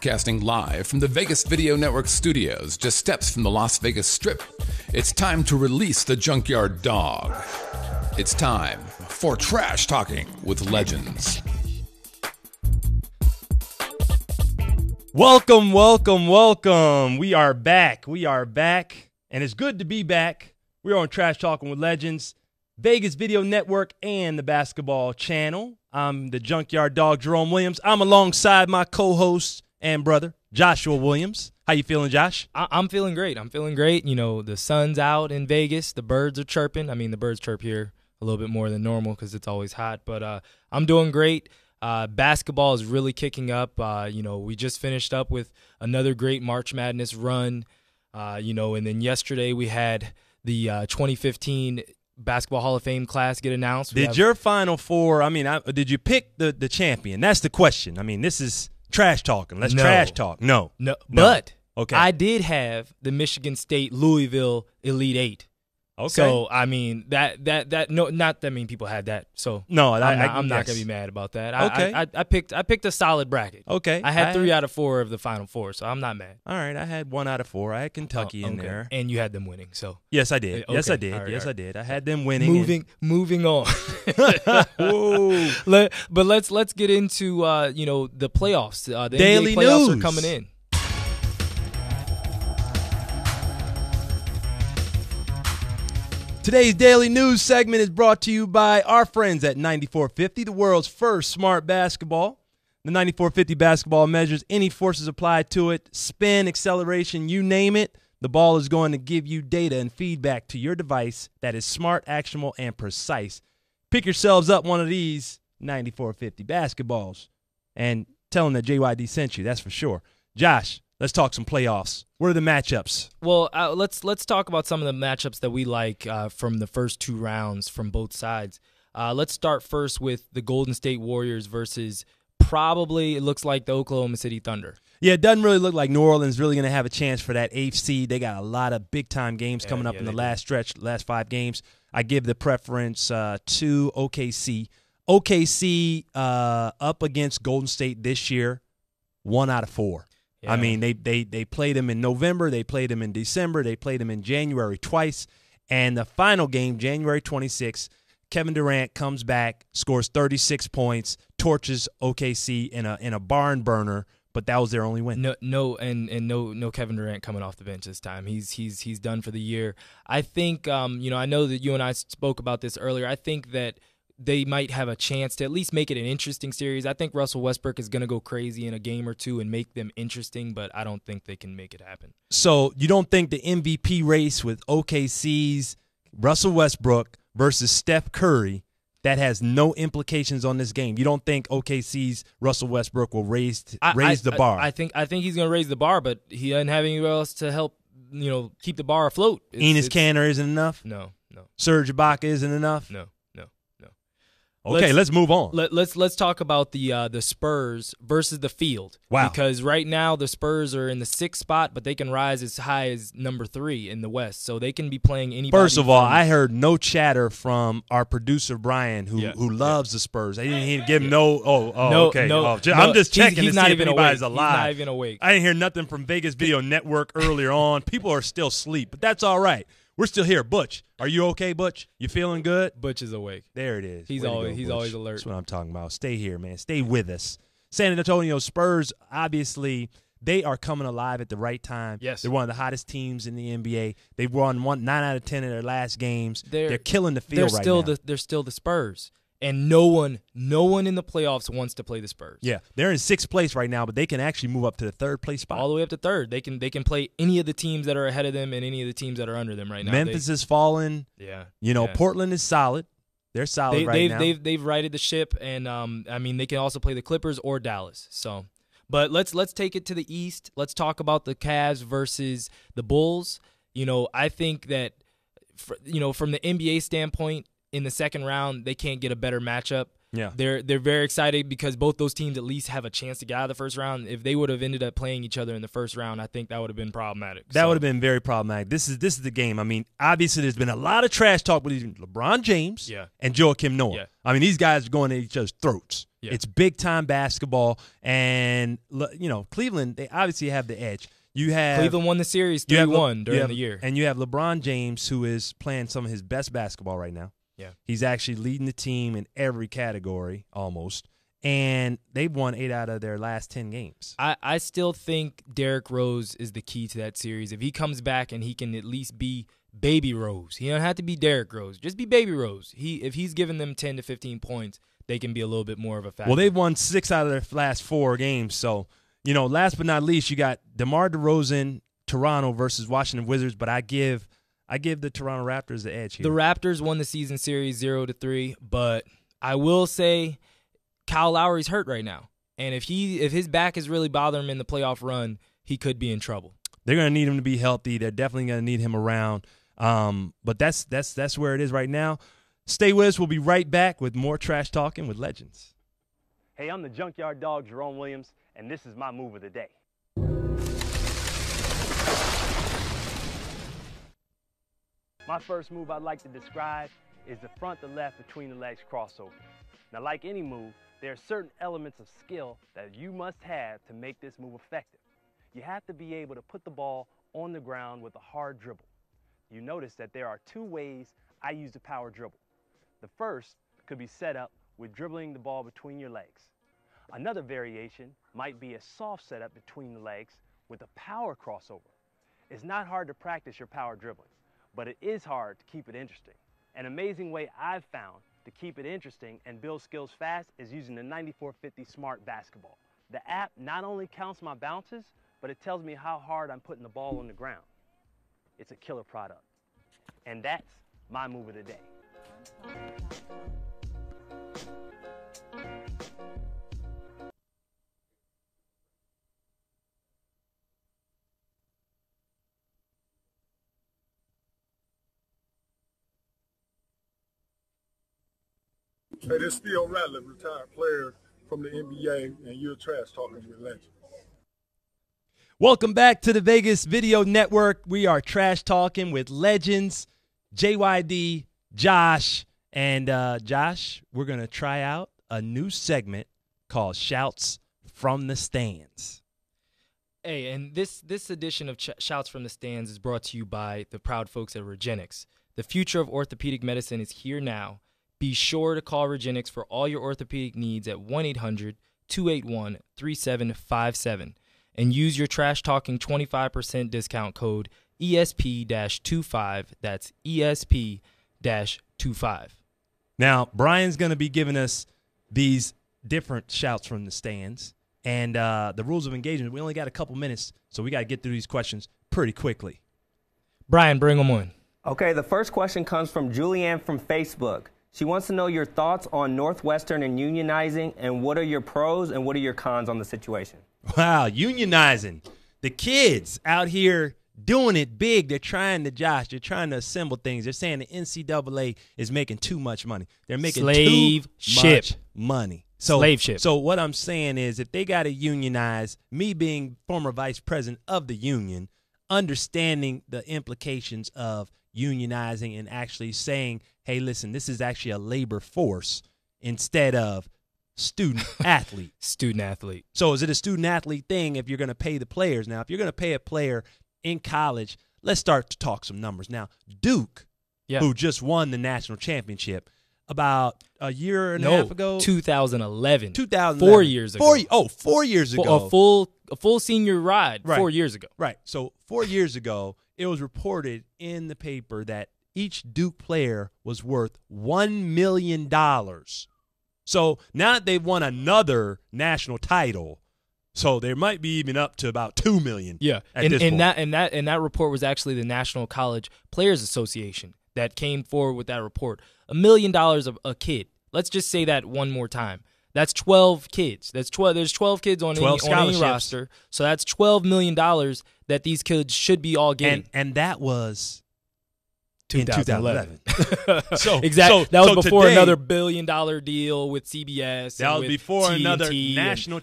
Broadcasting live from the Vegas Video Network studios, just steps from the Las Vegas Strip. It's time to release the Junkyard Dog. It's time for Trash Talking with Legends. Welcome, welcome, welcome. We are back. And it's good to be back. We're on Trash Talking with Legends, Vegas Video Network, and the Basketball Channel. I'm the Junkyard Dog, Jerome Williams. I'm alongside my co-host and brother, Joshua Williams. How you feeling, Josh? I'm feeling great. You know, the sun's out in Vegas. The birds are chirping. I mean, the birds chirp here a little bit more than normal because it's always hot. But I'm doing great. Basketball is really kicking up. We just finished up with another great March Madness run. And then yesterday we had the 2015 Basketball Hall of Fame class get announced. Did your Final Four, did you pick the champion? That's the question. I mean, this is trash talking. Let's trash talk. No. But okay. I did have the Michigan State Louisville Elite Eight. Okay. So not that many people had that. So no, I'm not gonna be mad about that. Okay. I picked a solid bracket. Okay. I had 3 out of 4 of the Final Four, so I'm not mad. All right, I had 1 out of 4. I had Kentucky in there, and you had them winning. So yes, I did. Okay. Yes, I did. All right, yes, all right. I did. I had them winning. Moving on. Whoa. But let's get into the playoffs. The Daily NBA playoffs news are coming in. Today's Daily News segment is brought to you by our friends at 9450, the world's first smart basketball. The 9450 basketball measures any forces applied to it, spin, acceleration, you name it. The ball is going to give you data and feedback to your device that is smart, actionable, and precise. Pick yourselves up one of these 9450 basketballs and tell them that JYD sent you, that's for sure. Josh, let's talk some playoffs. What are the matchups? Well, let's talk about some of the matchups that we like from the first 2 rounds from both sides. Let's start first with the Golden State Warriors versus probably, it looks like, the Oklahoma City Thunder. Yeah, it doesn't really look like New Orleans really going to have a chance for that 8th seed. They got a lot of big-time games coming up in the last stretch, last 5 games. I give the preference to OKC. OKC up against Golden State this year, 1 out of 4. Yeah. I mean, they played them in November, they played them in December, they played them in January twice, and the final game, January 26th, Kevin Durant comes back, scores 36 points, torches OKC in a barn burner, but that was their only win. No Kevin Durant coming off the bench this time. He's done for the year. I think I know that you and I spoke about this earlier. I think that they might have a chance to at least make it an interesting series. I think Russell Westbrook is going to go crazy in a game or 2 and make them interesting, but I don't think they can make it happen. So you don't think the MVP race with OKC's Russell Westbrook versus Steph Curry, that has no implications on this game? You don't think OKC's Russell Westbrook will raise the bar? I think he's going to raise the bar, but he doesn't have anyone else to help keep the bar afloat. Enes Kanter isn't enough? No. Serge Ibaka isn't enough? No. Okay, let's move on. Let's talk about the Spurs versus the field. Wow. Because right now the Spurs are in the 6th spot, but they can rise as high as number 3 in the West. So they can be playing anybody. First of all, I heard no chatter from our producer Brian, who loves the Spurs. I didn't give him I'm just checking to see if anybody's alive. He's not even awake. I didn't hear nothing from Vegas Video Network earlier on. People are still asleep, but that's all right. We're still here. Butch, are you okay, Butch? You feeling good? Butch is awake. There it is. He's always alert. That's what I'm talking about. Stay here, man. Stay with us. San Antonio Spurs, obviously, they are coming alive at the right time. Yes. They're one of the hottest teams in the NBA. They've won 9 out of 10 of their last games. They're killing the field right now. They're still the Spurs. And no one in the playoffs wants to play the Spurs. Yeah, they're in 6th place right now, but they can actually move up to the 3rd place spot. All the way up to 3rd. They can play any of the teams that are ahead of them and any of the teams that are under them right now. Memphis is falling. Yeah. Portland is solid. They're solid right now. They've righted the ship, and they can also play the Clippers or Dallas. So, but let's take it to the East. Let's talk about the Cavs versus the Bulls. I think that from the NBA standpoint, in the 2nd round, they can't get a better matchup. Yeah. They're very excited because both those teams at least have a chance to get out of the first round. If they would have ended up playing each other in the first round, I think that would have been problematic. That would have been very problematic. This is the game. I mean, obviously there's been a lot of trash talk with LeBron James and Joakim Noah. Yeah. I mean, these guys are going at each other's throats. Yeah. It's big-time basketball, and, Cleveland, they obviously have the edge. Cleveland won the series 3-1 during the year. And you have LeBron James, who is playing some of his best basketball right now. Yeah. He's actually leading the team in every category almost. And they've won 8 out of their last 10 games. I still think Derrick Rose is the key to that series. If he comes back and he can at least be Baby Rose. He don't have to be Derrick Rose. Just be Baby Rose. If he's giving them 10 to 15 points, they can be a little bit more of a factor. Well, they've won 6 out of their last 4 games. So, last but not least, you got DeMar DeRozan, Toronto versus Washington Wizards, but I give the Toronto Raptors the edge here. The Raptors won the season series 0-3, but I will say Kyle Lowry's hurt right now. And if his back is really bothering him in the playoff run, he could be in trouble. They're going to need him to be healthy. They're definitely going to need him around. But that's where it is right now. Stay with us. We'll be right back with more Trash Talking with Legends. Hey, I'm the Junkyard Dog, Jerome Williams, and this is my move of the day. My first move I'd like to describe is the front to left between the legs crossover. Now, like any move, there are certain elements of skill that you must have to make this move effective. You have to be able to put the ball on the ground with a hard dribble. You notice that there are 2 ways I use the power dribble. The first could be set up with dribbling the ball between your legs. Another variation might be a soft setup between the legs with a power crossover. It's not hard to practice your power dribbling, but it is hard to keep it interesting. An amazing way I've found to keep it interesting and build skills fast is using the 9450 Smart Basketball. The app not only counts my bounces, but it tells me how hard I'm putting the ball on the ground. It's a killer product. And that's my move of the day. Hey, this is Theo Ratliff, retired player from the NBA, and you're Trash Talking with Legends. Welcome back to the Vegas Video Network. We are Trash Talking with Legends, JYD, Josh. And Josh, we're going to try out a new segment called Shouts from the Stands. Hey, and this edition of Shouts from the Stands is brought to you by the proud folks at Regenix. The future of orthopedic medicine is here now. Be sure to call Regenix for all your orthopedic needs at 1-800-281-3757 and use your Trash Talking 25% discount code ESP-25. That's ESP-25. Now, Brian's going to be giving us these different shouts from the stands. And the rules of engagement, we only got a couple minutes, so we got to get through these questions pretty quickly. Brian, bring them on. Okay, the first question comes from Julianne from Facebook. She wants to know your thoughts on Northwestern and unionizing, and what are your pros and what are your cons on the situation? Wow, unionizing. The kids out here doing it big. They're trying to assemble things. They're saying the NCAA is making too much money. They're making too much money. Slave ship. So what I'm saying is if they got to unionize, me being former vice president of the union, understanding the implications of unionizing and actually saying, hey, listen, this is actually a labor force instead of student-athlete. Student-athlete. So is it a student-athlete thing if you're going to pay the players? Now, if you're going to pay a player in college, let's start to talk some numbers. Now, Duke, who just won the national championship about a year and a half ago. 2011. 4 years ago. 4 years ago. A full senior ride 4 years ago. Right. So 4 years ago, it was reported in the paper that each Duke player was worth $1 million. So now that they've won another national title, so they might be even up to about $2 million. Yeah, at this point. that report was actually the National College Players Association that came forward with that report. $1 million a kid. Let's just say that one more time. That's 12 kids. There's 12 kids on any roster. So that's $12 million that these kids should be all getting. And that was 2011. So exactly. That was before today, another $1 billion deal with CBS. That was before TNT another national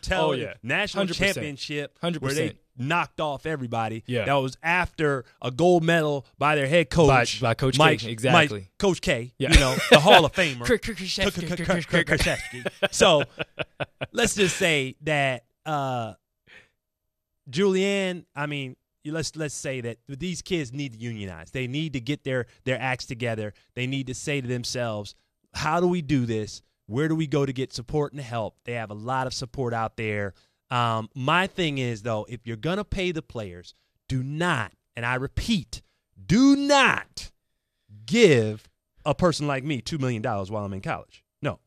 national 100%. championship 100%. where they knocked off everybody. Yeah. That was after a gold medal by their head coach. By Coach Mike, K. Exactly. Coach K, Yeah. the Hall of Famer. Krzyzewski. So let's just say that Julianne, let's say that these kids need to unionize. They need to get their acts together. They need to say to themselves, how do we do this? Where do we go to get support and help? They have a lot of support out there. My thing is, though, if you're going to pay the players, do not, and I repeat, do not give a person like me $2 million while I'm in college. No.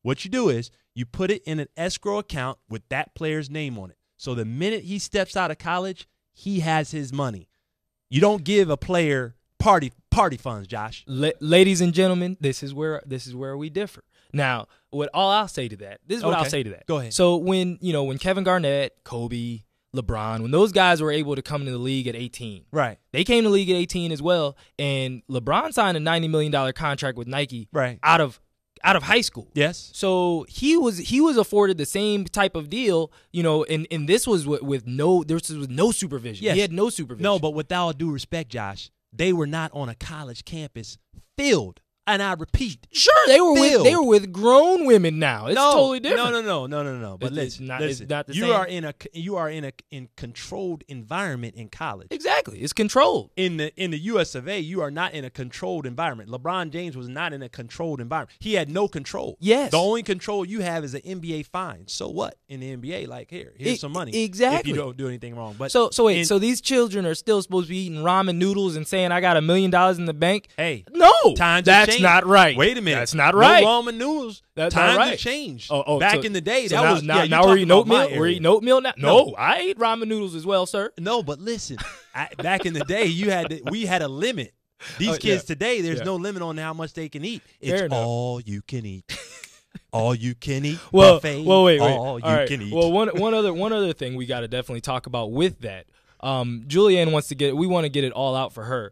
What you do is you put it in an escrow account with that player's name on it. So the minute he steps out of college, he has his money. You don't give a player party funds, Josh. Ladies and gentlemen, this is where we differ. Now, I'll say to that. This is what I'll say to that. Go ahead. So when Kevin Garnett, Kobe, LeBron, when those guys were able to come into the league at 18, right? They came to the league at 18 as well, and LeBron signed a $90 million contract with Nike, right, out of high school. Yes. So he was afforded the same type of deal, and this was with no supervision. Yes. He had no supervision. No, but with all due respect, Josh, they were not on a college campus filled. And I repeat, sure, they were with grown women now. It's totally different. No. But listen, it's not the you same. You are in a controlled environment in college. Exactly, it's controlled. In the U.S. of A., you are not in a controlled environment. LeBron James was not in a controlled environment. He had no control. Yes, the only control you have is an NBA fine. So what in the NBA? Like here's some money. Exactly. If you don't do anything wrong. But so wait. So these children are still supposed to be eating ramen noodles and saying, "I got $1 million in the bank." Hey, no, that's not right. Wait a minute. That's not right. No ramen noodles. Times have changed. Back in the day, that was now we're eating oatmeal. We're eating oatmeal now. No, I ate ramen noodles as well, sir. No, but listen, back in the day, we had a limit. These kids today, there's no limit on how much they can eat. It's all you can eat. All you can eat. Buffet, wait. All you can eat. Well, one other thing we got to definitely talk about with that. Julianne we want to get it all out for her.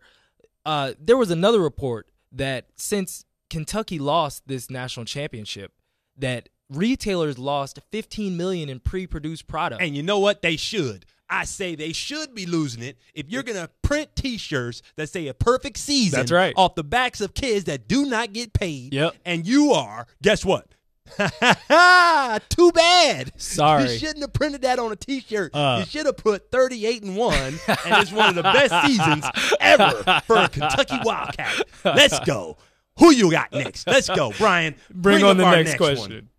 There was another report that since Kentucky lost this national championship, that retailers lost $15 million in pre-produced product. And you know what? They should. I say they should be losing it if you're going to print T-shirts that say a perfect season off the backs of kids that do not get paid. Yep. And you are, guess what? Too bad. Sorry. You shouldn't have printed that on a T-shirt. You should have put 38-1, and it's one of the best seasons ever for a Kentucky Wildcat. Let's go. Who you got next? Let's go, Brian. Bring on the next question. One.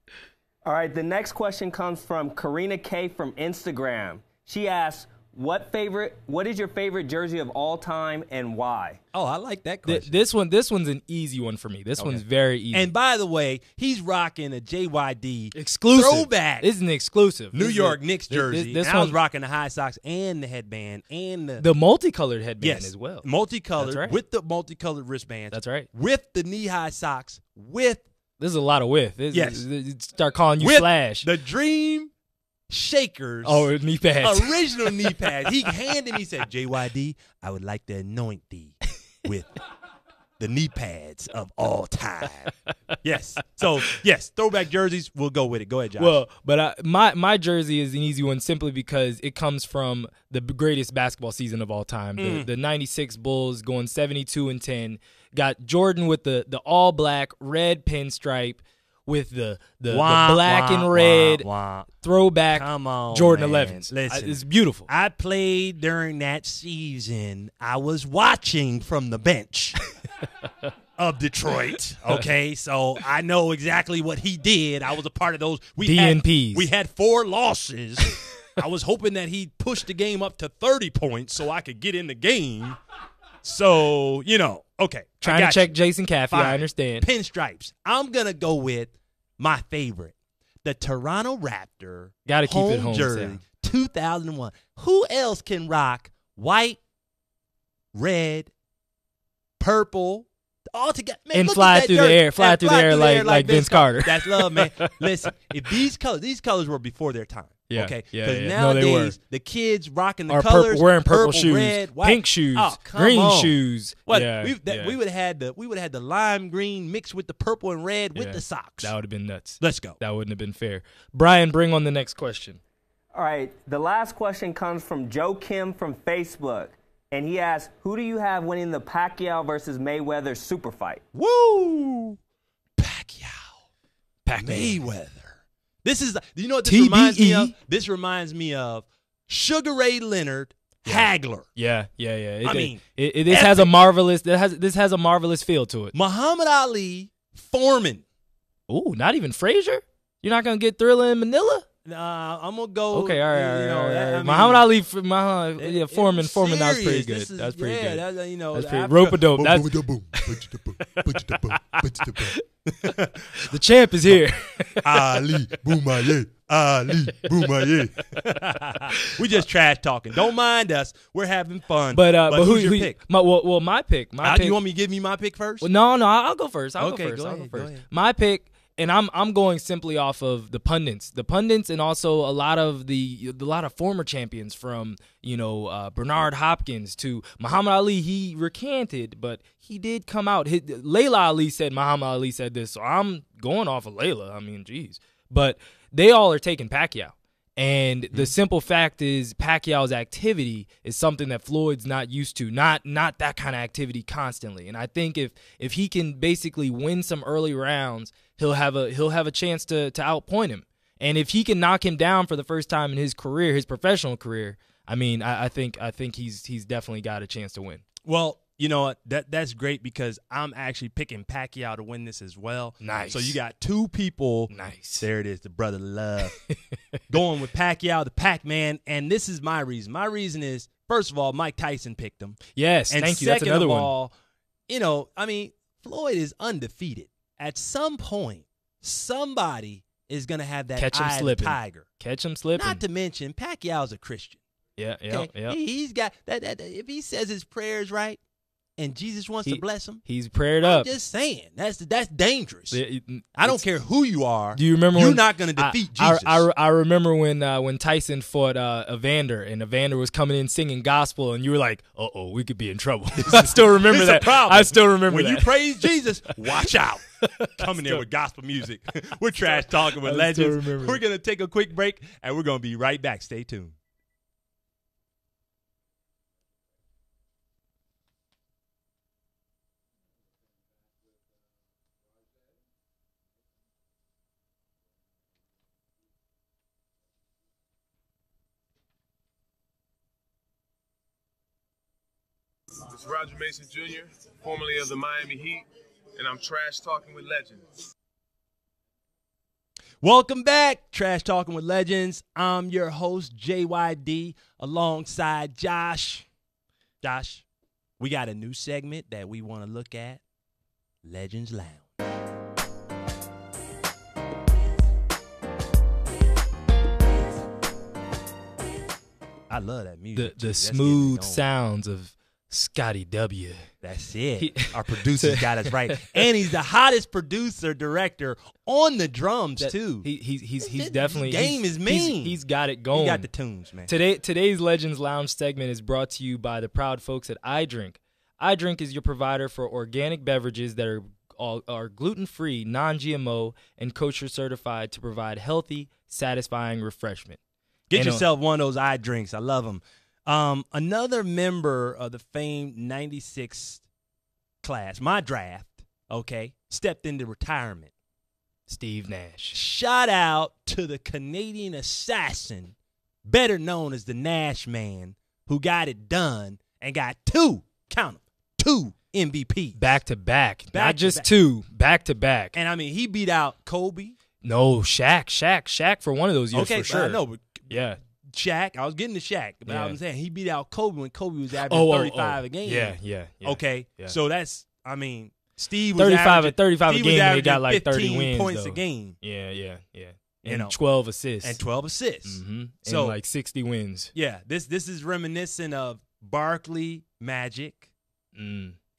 All right, the next question comes from Karina K from Instagram. She asks, what is your favorite jersey of all time and why? Oh, I like that question. This one's an easy one for me. This one's very easy. And by the way, he's rocking a JYD exclusive throwback. This is an exclusive. New York Knicks jersey. This I was rocking the high socks and the headband and the multicolored headband as well. Multicolored with the multicolored wristbands. That's right. With the knee-high socks. This is a lot of with. Start calling you with Slash. The Dream Shakers. Oh, knee pads. Original knee pads. He handed me, he said, JYD, I would like to anoint thee with the knee pads of all time. Yes. So, yes, throwback jerseys, we'll go with it. Go ahead, Josh. Well, but my jersey is an easy one simply because it comes from the greatest basketball season of all time. The 96 Bulls going 72-10. Got Jordan with the all-black red pinstripe with the black and red throwback Jordan 11s. Listen, it's beautiful. I played during that season. I was watching from the bench of Detroit. Okay, so I know exactly what he did. I was a part of those. DNPs. We had 4 losses. I was hoping that he'd push the game up to 30 points so I could get in the game. So, okay. Trying to check Jason Caffey, I understand. Pinstripes. I'm going to go with my favorite, the Toronto Raptor Gotta keep it home jersey, 2001. Who else can rock white, red, purple, all together? Man, and fly through the air, like Vince Carter. That's love, man. Listen, if these colors were before their time. Yeah, okay, yeah, because yeah. No, they nowadays were. the kids rocking the Or colors, wearing purple shoes, red, white. pink shoes, Oh, come green on. shoes. What Yeah, we would have had the lime green mixed with the purple and red with the socks. That would have been nuts. Let's go. That wouldn't have been fair. Brian, bring on the next question. All right, the last question comes from Joe Kim from Facebook, and he asks, who do you have winning the Pacquiao versus Mayweather super fight? Woo! Pacquiao. Mayweather. This is, you know what this reminds me of? This reminds me of Sugar Ray Leonard, Hagler. Yeah. This has a marvelous. This has a marvelous feel to it. Muhammad Ali, Foreman. Ooh, not even Frazier. You're not gonna get Thriller in Manila. Nah, I'm gonna go. Okay, all right. I mean, Muhammad Ali, Foreman. That was pretty good. That's pretty good. That's pretty rope-a-dope. The champ is here. Ali Boumaye. We just trash talking. Don't mind us. We're having fun. But who's your pick? My pick. You want me to give me my pick first? Well, no. I'll go first. I'll go go first. ahead. My pick. And I'm going simply off of the pundits, and also a lot of former champions from Bernard Hopkins to Muhammad Ali. He recanted, but he did come out. Layla Ali said Muhammad Ali said this, so I'm going off of Layla. I mean, geez, but they all are taking Pacquiao. And the simple fact is Pacquiao's activity is something that Floyd's not used to, not that kind of activity constantly. And I think if he can basically win some early rounds, he'll have a chance to outpoint him. And if he can knock him down for the first time in his career, his professional career, I mean, I think he's definitely got a chance to win. Well, you know what? That's great because I'm actually picking Pacquiao to win this as well. Nice. So you got two people. Nice. There it is, the brother love. Going with Pacquiao, the Pac-Man, and this is my reason. My reason is, first of all, Mike Tyson picked him. Yes, and thank you. That's another one. Floyd is undefeated. At some point, somebody is going to have that Catch him eye of the slipping. tiger. Catch him slipping. Not to mention, Pacquiao's a Christian. Yeah. He's got that. If he says his prayers right, and Jesus wants to bless him, he's prayed up. I'm just saying that's dangerous. I don't care who you are. Do you remember? You're not going to defeat Jesus. I remember when Tyson fought Evander, and Evander was coming in singing gospel, and you were like, "Uh-oh, we could be in trouble." I still remember that. I still remember when that. you praise Jesus, watch out. Coming in with gospel music. We're trash talking with legends. We're going to take a quick break, and we're going to be right back. Stay tuned. It's Roger Mason Jr., formerly of the Miami Heat, and I'm trash talking with legends. Welcome back, Trash Talking with Legends. I'm your host, JYD, alongside Josh. Josh, we got a new segment that we want to look at, Legends Lounge. I love that music. The smooth sounds of Scotty W. That's it. Our producer's got us right. And he's the hottest producer, director on the drums, too. He's definitely... His game is mean. He's got it going. He got the tunes, man. Today's Legends Lounge segment is brought to you by the proud folks at iDrink. iDrink is your provider for organic beverages that are gluten-free, non-GMO, and kosher certified to provide healthy, satisfying refreshment. Get yourself one of those iDrinks. I love them. Another member of the famed 96 class, my draft, stepped into retirement. Steve Nash. Shout out to the Canadian assassin, better known as the Nash man, who got it done and got two MVP. Back to back. Not just two, back to back. And, I mean, he beat out Kobe. No, Shaq for one of those years for sure. No, but yeah. Shaq, I was getting to Shaq, but I was saying he beat out Kobe when Kobe was averaging 35 a game. Yeah. Okay, so that's, I mean, Steve was 35 a Steve game, and he got like 30 wins. Points though. a game. Yeah. And 12 assists. Mm-hmm. So like 60 wins. Yeah, this is reminiscent of Barkley, Magic,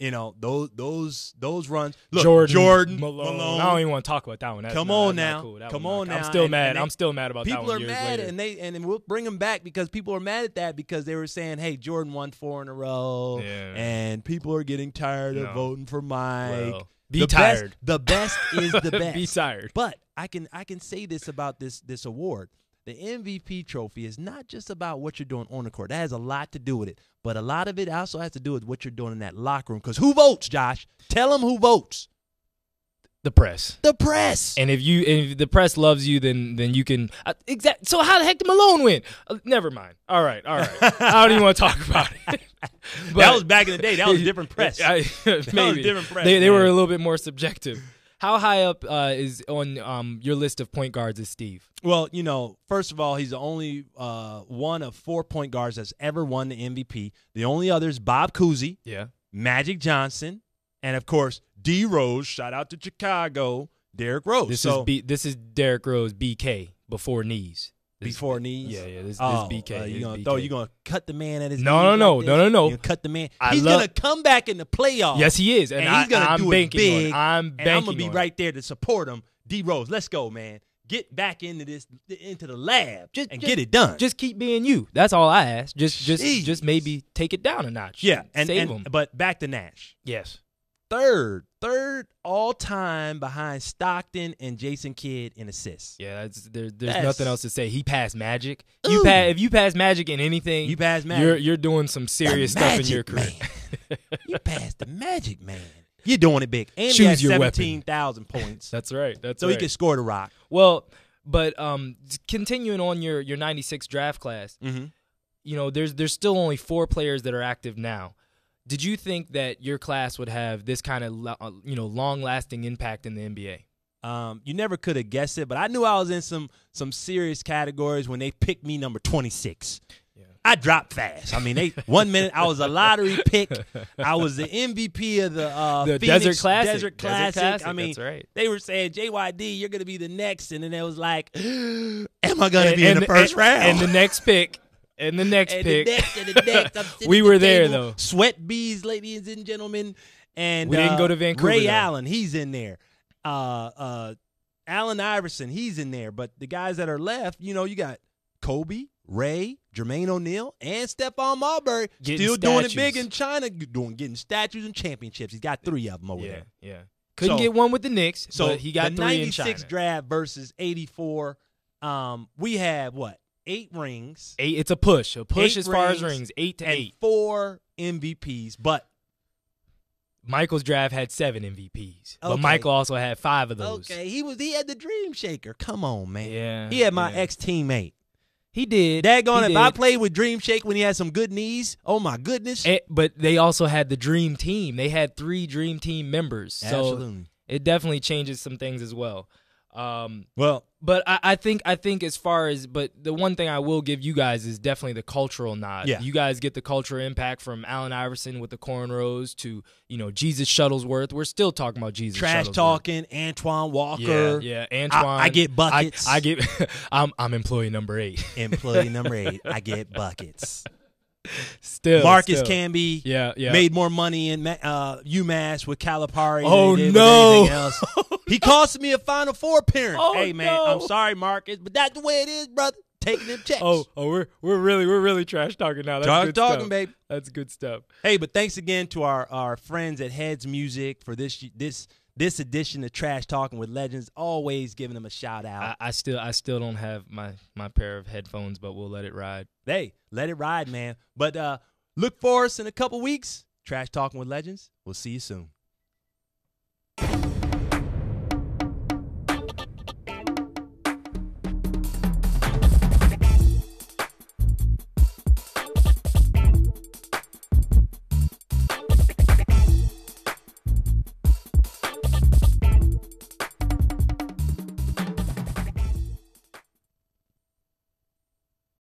those runs. Look, Jordan Malone. I don't even want to talk about that one. That's Come not on now. Cool. Come on now. I'm still mad. I'm still mad about that one. People are years mad, later. and we'll bring them back because people are mad at that because they were saying, "Hey, Jordan won 4 in a row," and people are getting tired of voting for Mike. Well, be tired. The best is the best. Be tired. But I can say this about this award. The MVP trophy is not just about what you're doing on the court. That has a lot to do with it. But a lot of it also has to do with what you're doing in that locker room. Because who votes, Josh? Tell them who votes. The press. The press. And if the press loves you, then you can So how the heck did Malone win? Never mind. All right. I don't even want to talk about it. But, that was back in the day. That was different press. Maybe. That was different press. They were a little bit more subjective. How high up is on your list of point guards is Steve? Well, first of all, he's the only one of 4 point guards that's ever won the MVP. The only others, Bob Cousy, Magic Johnson, and, of course, D. Rose. Shout out to Chicago, Derrick Rose. This is Derrick Rose, BK, before knees. Before knees? Yeah. This BK. You gonna cut the man at his knees? No. You gonna cut the man. He's gonna come back in the playoffs. Yes, he is, and he's gonna do it big. I'm gonna be right there to support him. D Rose, let's go, man. Get back into the lab and get it done. Just keep being you. That's all I ask. Just maybe take it down a notch. Yeah, save him. But back to Nash. Yes. Third all time behind Stockton and Jason Kidd in assists. Yeah, there's nothing else to say. He passed Magic. If you pass Magic in anything, you pass Magic. You're doing some serious stuff in your career. You passed the Magic man. You're doing it big. And Choose he your had 17,000 points. That's right. So he could score the rock. Well, but continuing on your 96 draft class, there's still only 4 players that are active now. Did you think that your class would have this kind of long-lasting impact in the NBA? You never could have guessed it, but I knew I was in some serious categories when they picked me number 26. Yeah. I dropped fast. I mean, 1 minute I was a lottery pick. I was the MVP of the Phoenix Desert Classic. Desert Classic. I mean, that's right. They were saying, JYD, you're going to be the next, and then it was like, am I going to be in the first round? And the next pick. And the next pick. The next, we were there, though. Sweat bees, ladies and gentlemen. And we didn't go to Vancouver. Ray Allen, he's in there. Allen Iverson, he's in there. But the guys that are left, you got Kobe, Ray, Jermaine O'Neal, and Stephon Marbury still doing it big in China, getting statues and championships. He's got 3 of them over there. Yeah. Couldn't get one with the Knicks, but he got 3 in China. 96 draft versus 84. We have what? 8 rings. 8. It's a push. A push as far as rings, rings. 8 to and 8. 4 MVPs. But Michael's draft had 7 MVPs. Okay. But Michael also had 5 of those. Okay, he had the Dream Shaker. Come on, man. Yeah. He had my ex-teammate. He did. Daggone, if I played with Dream Shake when he had some good knees, oh my goodness. But they also had the Dream Team. They had 3 Dream Team members. Absolutely. So it definitely changes some things as well. But I think as far as, but the one thing I will give you guys is definitely the cultural nod. Yeah. You guys get the cultural impact from Allen Iverson with the cornrows to, Jesus Shuttlesworth. We're still talking about Jesus Trash Shuttlesworth. Talking, Antoine Walker. Yeah, Antoine. I get buckets. I get. I'm employee number 8. Employee number 8. I get buckets. Still, Marcus Camby yeah. made more money in UMass with Calipari Oh, than he did no. with anything else. He cost me a Final Four appearance. Oh, hey, man, no. I'm sorry, Marcus, but that's the way it is, brother. Taking them checks. We're really trash talking now. That's trash good talking, stuff. baby. That's good stuff. Hey, but thanks again to our friends at Heads Music for this edition of Trash Talking with Legends. Always giving them a shout out. I still don't have my pair of headphones, but we'll let it ride. Hey, let it ride, man. But look for us in a couple weeks. Trash Talking with Legends. We'll see you soon.